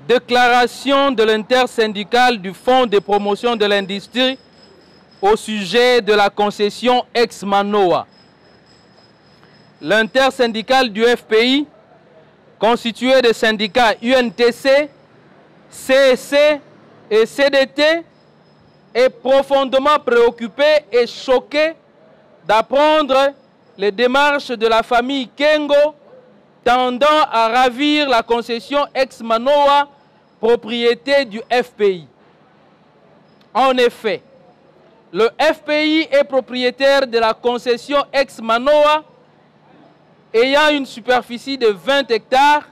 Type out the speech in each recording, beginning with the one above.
Déclaration de l'intersyndicale du Fonds de promotion de l'industrie au sujet de la concession ex-Manoa. L'intersyndicale du FPI, constituée de syndicats UNTC, CSC et CDT, est profondément préoccupée et choquée d'apprendre les démarches de la famille Kengo tendant à ravir la concession ex-Manoa, propriété du FPI. En effet, le FPI est propriétaire de la concession ex-Manoa ayant une superficie de 20 hectares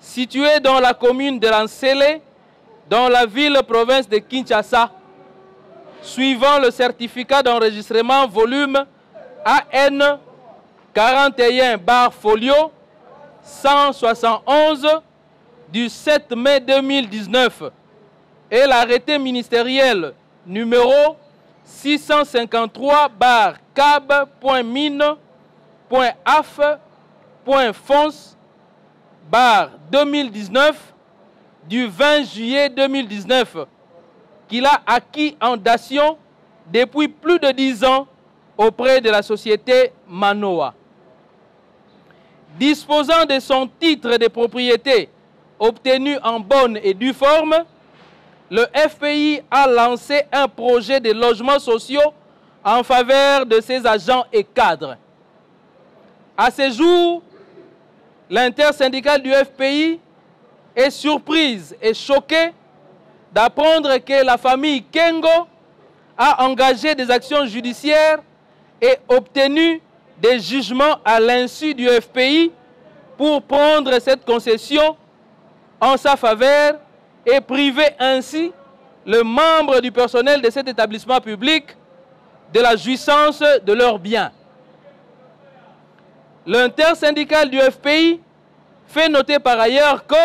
située dans la commune de Lansele, dans la ville-province de Kinshasa, suivant le certificat d'enregistrement volume AN 41/folio 171 du 7 mai 2019 et l'arrêté ministériel numéro 653/cab.mine.af.fonce/2019 du 20 juillet 2019 qu'il a acquis en dation depuis plus de 10 ans auprès de la société Manoa. Disposant de son titre de propriété obtenu en bonne et due forme, le FPI a lancé un projet de logements sociaux en faveur de ses agents et cadres. À ce jour, l'intersyndicale du FPI est surprise et choquée d'apprendre que la famille Kengo a engagé des actions judiciaires et obtenu des jugements à l'insu du FPI pour prendre cette concession en sa faveur et priver ainsi le membre du personnel de cet établissement public de la jouissance de leurs biens. L'intersyndicale du FPI fait noter par ailleurs que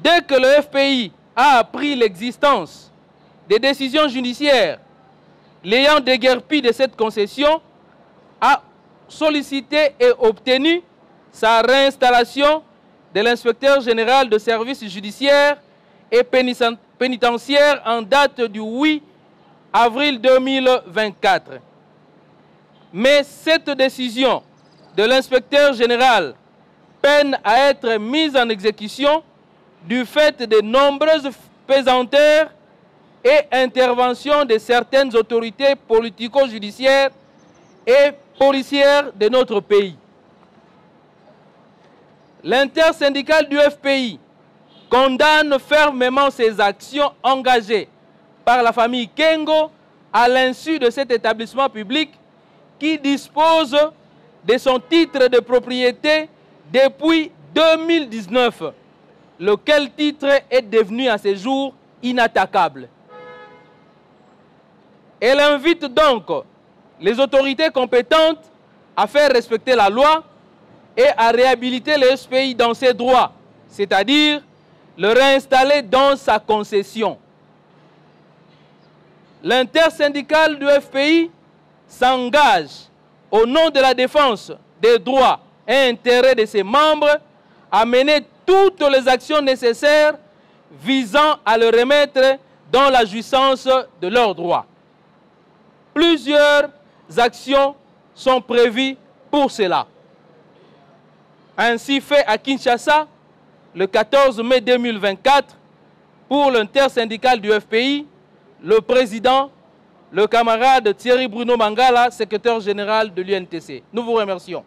dès que le FPI a appris l'existence des décisions judiciaires l'ayant déguerpi de cette concession, a sollicité et obtenu sa réinstallation de l'inspecteur général de services judiciaires et pénitentiaires en date du 8 avril 2024. Mais cette décision de l'inspecteur général peine à être mise en exécution du fait de nombreuses pesanteurs et interventions de certaines autorités politico-judiciaires et policières de notre pays. L'intersyndicale du FPI condamne fermement ces actions engagées par la famille Kengo à l'insu de cet établissement public qui dispose de son titre de propriété depuis 2019, lequel titre est devenu à ce jour inattaquable. Elle invite donc les autorités compétentes à faire respecter la loi et à réhabiliter le FPI dans ses droits, c'est-à-dire le réinstaller dans sa concession. L'intersyndicale du FPI s'engage au nom de la défense des droits et intérêts de ses membres à mener toutes les actions nécessaires visant à le remettre dans la jouissance de leurs droits. Plusieurs actions sont prévues pour cela. Ainsi fait à Kinshasa, le 14 mai 2024, pour l'intersyndicale du FPI, le président, le camarade Thierry Bruno Mangala, secrétaire général de l'UNTC. Nous vous remercions.